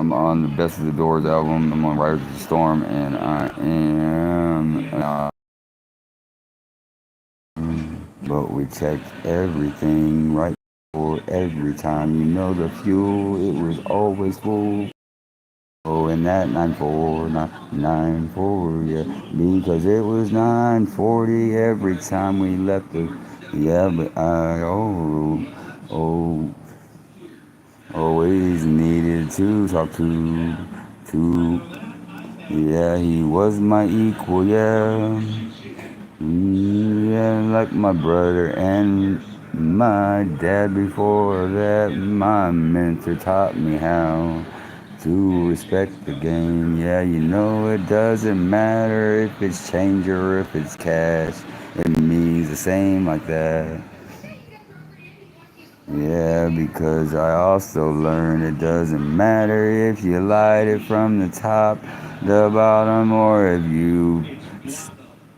I'm on the Best of the Doors album. I'm on Riders of the Storm, and I am. But we checked everything right for every time. You know the fuel, it was always full. Oh, and that 9-4, 9-4, yeah, because it was 9:40 every time we left the, yeah, but oh, always needed to talk to, yeah, he was my equal, yeah, yeah, like my brother and my dad before that, my mentor taught me how to respect the game. Yeah, you know it doesn't matter if it's change or if it's cash. It means the same like that. Yeah, because I also learned it doesn't matter if you light it from the top, the bottom, or if you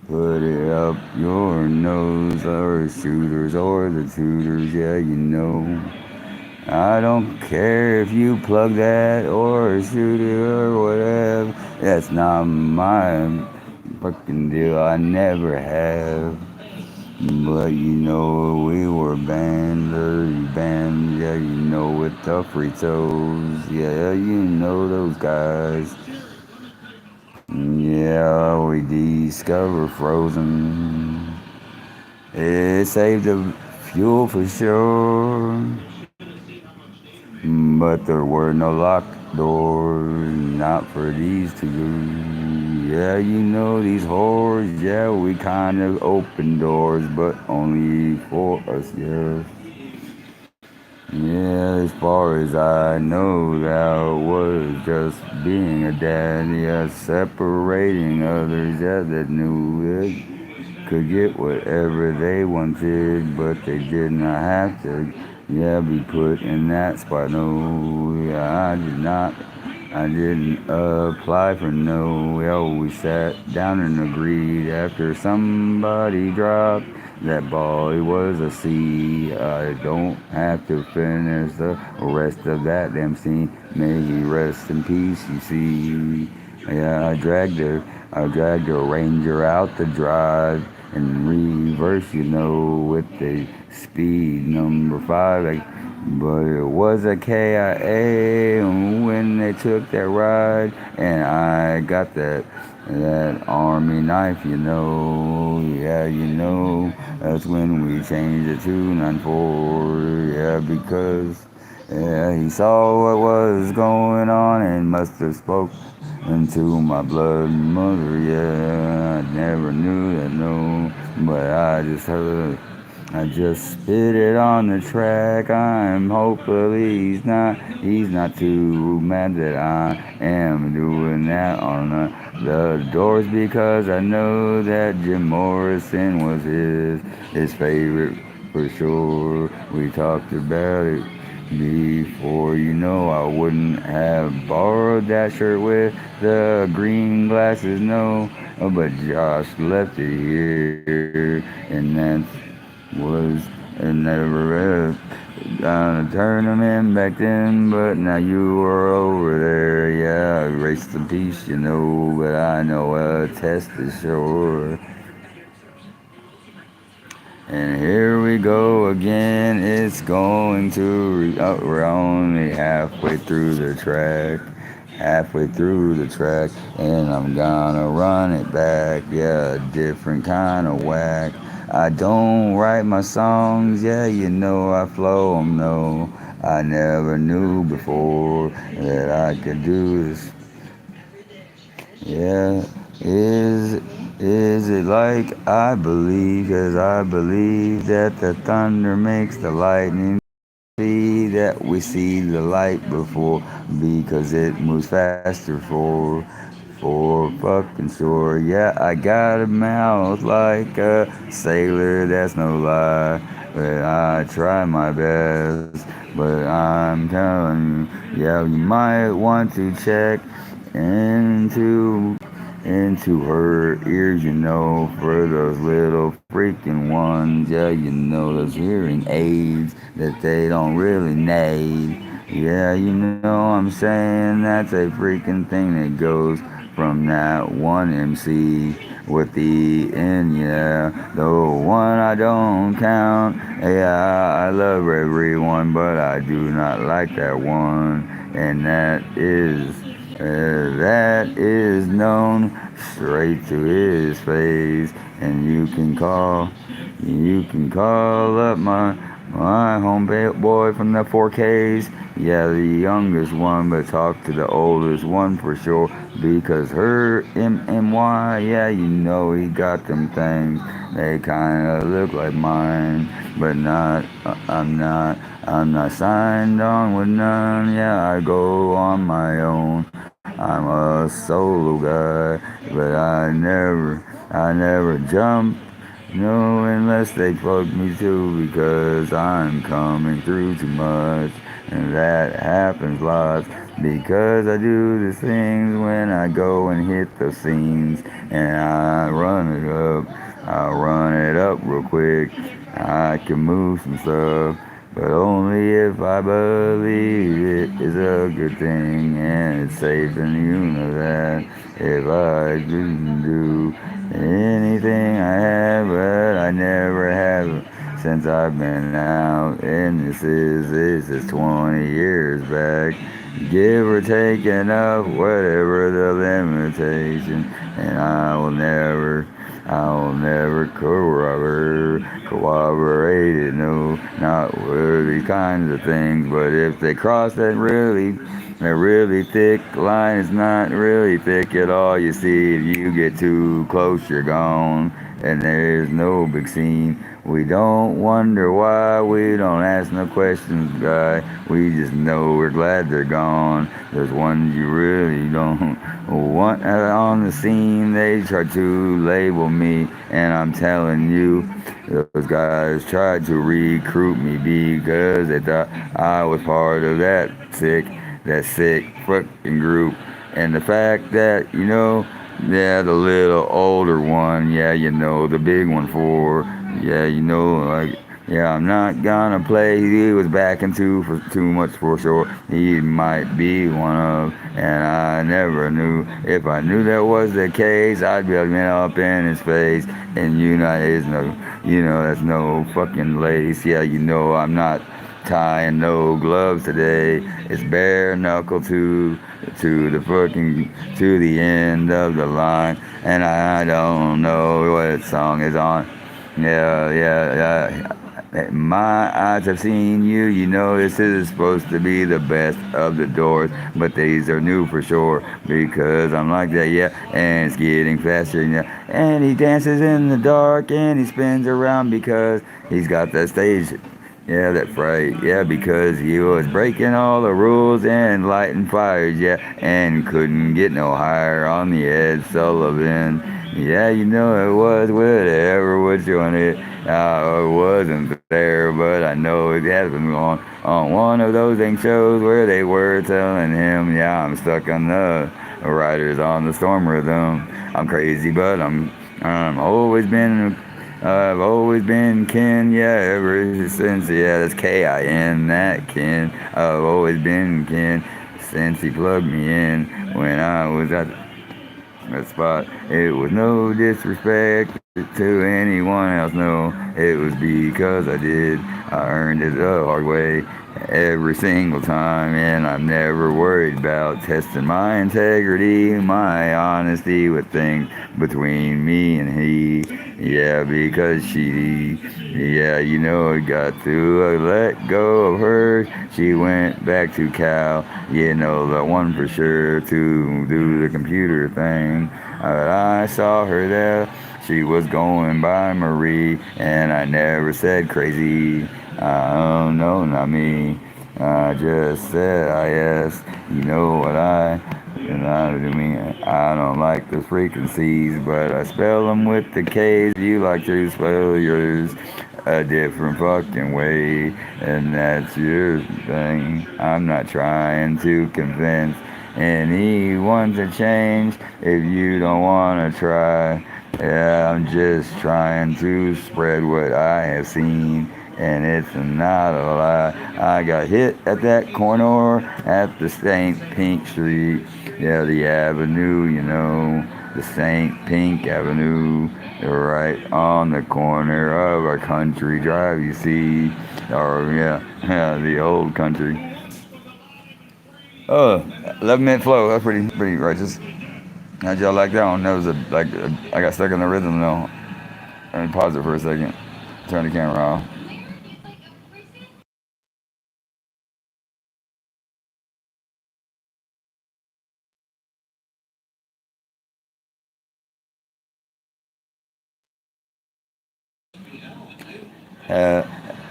put it up your nose, or shooters or the tutors. Yeah, you know. I don't care if you plug that or shoot it or whatever. That's not my fucking deal. I never have. But you know, we were band, yeah, you know, with the Fritos. Yeah, you know those guys. Yeah, we discovered Frozen. It saved the fuel for sure. But there were no locked doors, not for these two. Yeah, you know these whores, yeah, we kind of open doors, but only for us, yeah. Yeah, as far as I know, that was just being a dad, yeah, separating others, yeah, that knew it could get whatever they wanted, but they did not have to, yeah, be put in that spot. No, yeah, I didn't apply for no. Well, we sat down and agreed after somebody dropped that ball. It was a C. I don't have to finish the rest of that damn scene. May he rest in peace. You see, yeah, I dragged a Ranger out the drive in reverse, you know, with the speed number 5. Like, but it was a KIA when they took that ride, and I got that army knife, you know, yeah, you know, that's when we changed it to 9-4, yeah, because, yeah, he saw what was going on and must have spoke into my blood mother, yeah, I never knew that, no, but I just spit it on the track. I'm hopefully he's not too mad that I am doing that on the doors because I know that Jim Morrison was his favorite for sure. We talked about it before, you know, I wouldn't have borrowed that shirt with the green glasses, no, but Josh left it here, and that was and never a tournament back then, but now you are over there. Yeah, race the peace, you know, but I know a test is sure. And here we go again. It's going to. We're only halfway through the track, and I'm gonna run it back. Yeah, different kind of whack. I don't write my songs, yeah, you know I flow 'em, no. I never knew before that I could do this. Yeah, is is it like I believe, as I believe that the thunder makes the lightning see that we see the light before because it moves faster for fucking sure. Yeah, I got a mouth like a sailor, that's no lie. But I try my best. But I'm telling you, yeah, you might want to check into into her ears, you know, for those little freaking ones. Yeah, you know, those hearing aids that they don't really need. Yeah, you know I'm saying that's a freaking thing that goes from that one MC with the N, yeah, the one I don't count. Yeah, I love everyone, but I do not like that one, and that is known straight to his face, and you can call up my homeboy from the 4Ks. Yeah, the youngest one, but talk to the oldest one for sure. Because her MMY, yeah, you know he got them things. They kinda look like mine, but I'm not signed on with none. Yeah, I go on my own. I'm a solo guy, but I never jump. No, unless they fuck me too, because I'm coming through too much. And that happens lots, because I do the things when I go and hit the scenes. And I run it up real quick. I can move some stuff, but only if I believe it is a good thing and it's safe, and you know that. If I didn't do anything I have, but I never have since I've been out, and this is 20 years back, give or take enough, whatever the limitation, and I will never corroborate it, no, not with these kinds of things, but if they cross that really thick line, is not really thick at all. You see, if you get too close, you're gone, and there's no big scene. We don't wonder why, we don't ask no questions, guy. We just know we're glad they're gone. There's ones you really don't want on the scene. They try to label me, and I'm telling you, those guys tried to recruit me because they thought I was part of that sick fucking group. And the fact that, yeah, the little older one, yeah, the big one yeah, like, yeah, I'm not gonna play. He was backing too much for sure. He might be one of, and I never knew. If I knew that was the case, I'd be up in his face. And that's no fucking lace. Yeah, I'm not tying no gloves today. It's bare knuckle to the end of the line, and I don't know what song is on. Yeah, yeah, yeah. My eyes have seen you. You know this is supposed to be the best of the doors, but these are new for sure because I'm like that. Yeah, and it's getting faster. Yeah, and he dances in the dark and he spins around because he's got that stage. Yeah, that's right. Yeah, because he was breaking all the rules and lighting fires. Yeah, and couldn't get no higher on the Ed Sullivan. Yeah, it was whatever was on it. I wasn't there, but I know it has been on one of those thing shows where they were telling him, yeah, I'm stuck on the riders on the storm rhythm. I'm crazy, but I've always been Ken, yeah, ever since, yeah, that's Kin, that Ken. I've always been Ken since he plugged me in when I was at that spot. It was no disrespect to anyone else, no. It was because I did. I earned it the hard way every single time, and I'm never worried about testing my integrity, my honesty with things between me and he. Yeah, because yeah, I got to let go of her. She went back to Cal, the one for sure, to do the computer thing. I saw her there. She was going by Marie, and I never said crazy. Oh, no, not me. I just said I asked. You know what I don't like the frequencies, but I spell them with the K's. You like to spell yours a different fucking way, and that's your thing. I'm not trying to convince anyone to change if you don't want to try. Yeah, I'm just trying to spread what I have seen. and it's not a lie. I got hit at that corner at the St. Pink Street. Yeah, the avenue, the St. Pink Avenue, right on the corner of our country drive, you see. Or, yeah, the old country. Oh, 11-minute flow. That's pretty righteous. How'd y'all like that one? That was I got stuck in the rhythm though. Let me pause it for a second. Turn the camera off. Uh,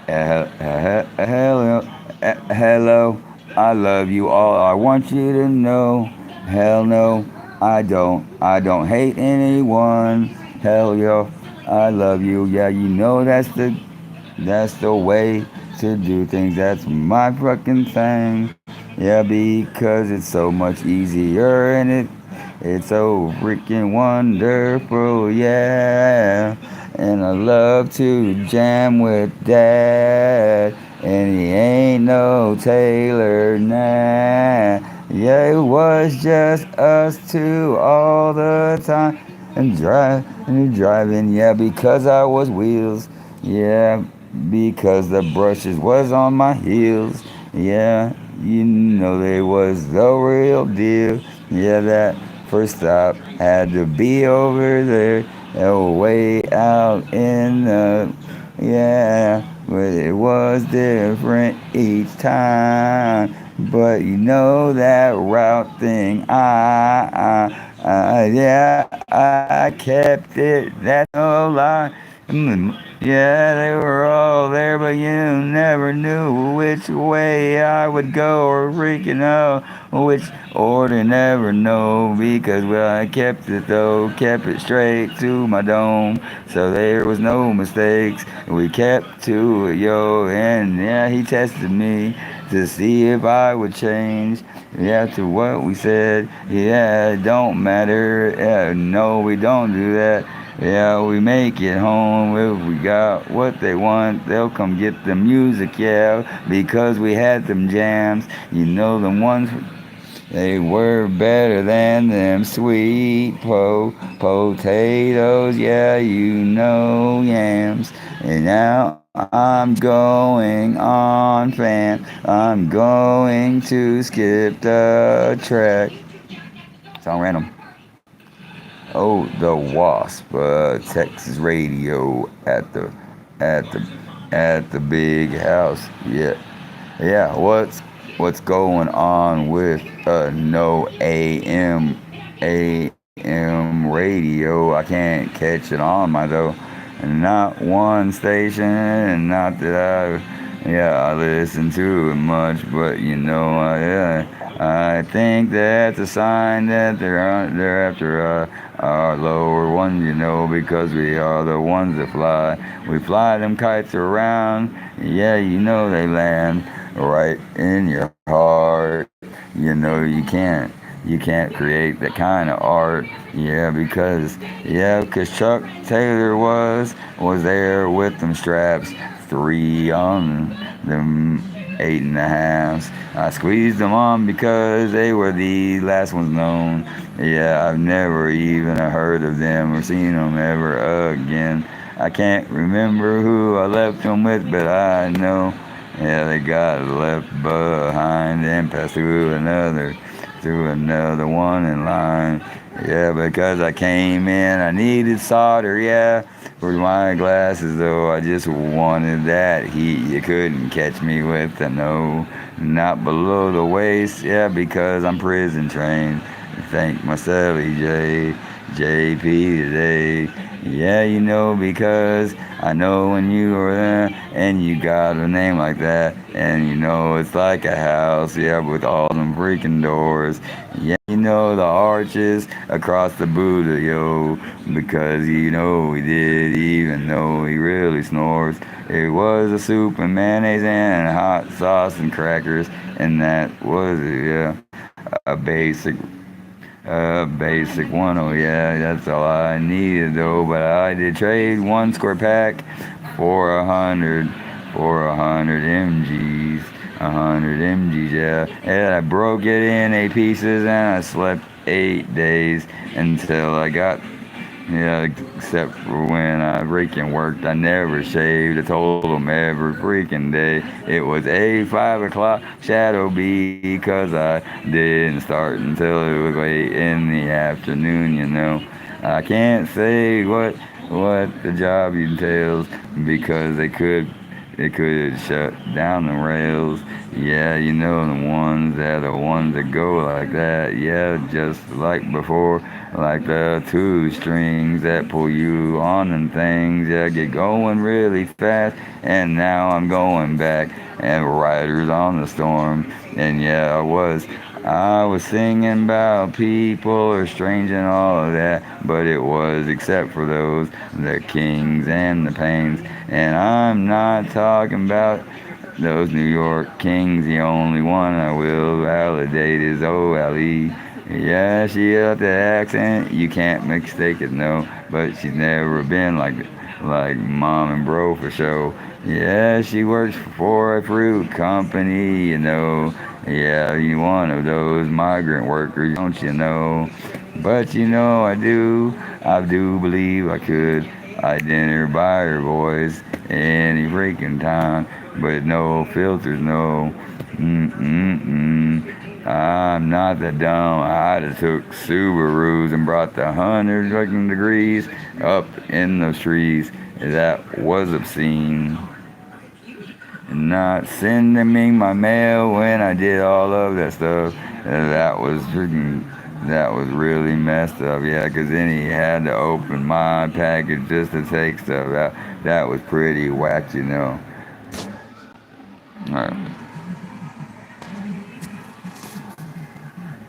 hello, hello. I love you all. I want you to know. Hell no, I don't. I don't hate anyone. Hell yo, I love you. Yeah, that's the way to do things. That's my fucking thing. Yeah, because it's so much easier and it's so freaking wonderful. Yeah. And I love to jam with Dad. And he ain't no Taylor, nah. Yeah, it was just us two all the time. And driving, yeah, because I was wheels. Yeah, because the brushes was on my heels. Yeah, they was the real deal. Yeah, that first stop had to be over there. Way out in the, yeah, but it was different each time. But that route thing, yeah, I kept it, that's no lie. Yeah, they were all there, but you never knew which way I would go or freaking know which order, never know. Because, well, I kept it though, kept it straight to my dome. So there was no mistakes. We kept to it, yo. And yeah, he tested me to see if I would change. Yeah, to what we said. Yeah, it don't matter. Yeah, no, we don't do that. Yeah, we make it home if we got what they want. They'll come get the music, yeah, because we had them jams. Them ones, they were better than them sweet potatoes, yeah, yams. And now I'm going on, fan. I'm going to skip the track. Sound random. Oh, the Wasp, Texas radio at the at the big house. Yeah, yeah. What's going on with no AM radio? I can't catch it on my though. Not one station, and not that I listen to it much, but I think that's a sign that they're after our lower ones, because we are the ones that fly. We fly them kites around, yeah, they land right in your heart. You can't create that kind of art, because Chuck Taylor was there with them straps, three on them 8.5s. I squeezed them on because they were the last ones known. Yeah, I've never even heard of them or seen them ever again. I can't remember who I left them with, but I know, yeah, they got left behind and passed through another one in line. Yeah, because I came in, I needed solder, yeah, for my glasses, though. I just wanted that heat. You couldn't catch me with the no, not below the waist, yeah, because I'm prison trained. Thank myself, JP today. Yeah, because I know when you are there and you got a name like that, and it's like a house, yeah, with all them freaking doors. Yeah, the arches across the Buddha, yo, because he did, even though he really snores. It was a soup and mayonnaise and hot sauce and crackers, and that was it, yeah, a basic one. Oh yeah, that's all I needed though. But I did trade one square pack for for 100 mgs. 100 mgs, yeah. And I broke it in 8 pieces and I slept 8 days until I got, yeah, except for when I freaking worked. I never shaved. I told them every freaking day. It was a 5 o'clock shadow because I didn't start until it was late in the afternoon. I can't say what the job entails because it could shut down the rails. Yeah, the ones that go like that. Yeah, just like before, like the two strings that pull you on and things. Yeah, get going really fast, and now I'm going back. And riders on the storm, and yeah, I was singing about people are strange and all of that, but it was except for those, the kings and the pains. And I'm not talking about those New York kings. The only one I will validate is OLE. Yeah, she got the accent, you can't mistake it, no. But she's never been like mom and bro for show. Yeah, she works for a fruit company. Yeah, you one of those migrant workers, don't you know? But I do believe I could identify her voice any freaking time, but no filters, no. I'm not that dumb. I'd have took Subarus and brought the 100 degrees up in those trees. That was obscene. Not sending me my mail when I did all of that stuff. That was really messed up. Yeah, 'cause then he had to open my package just to take stuff out. That was pretty whack. All right.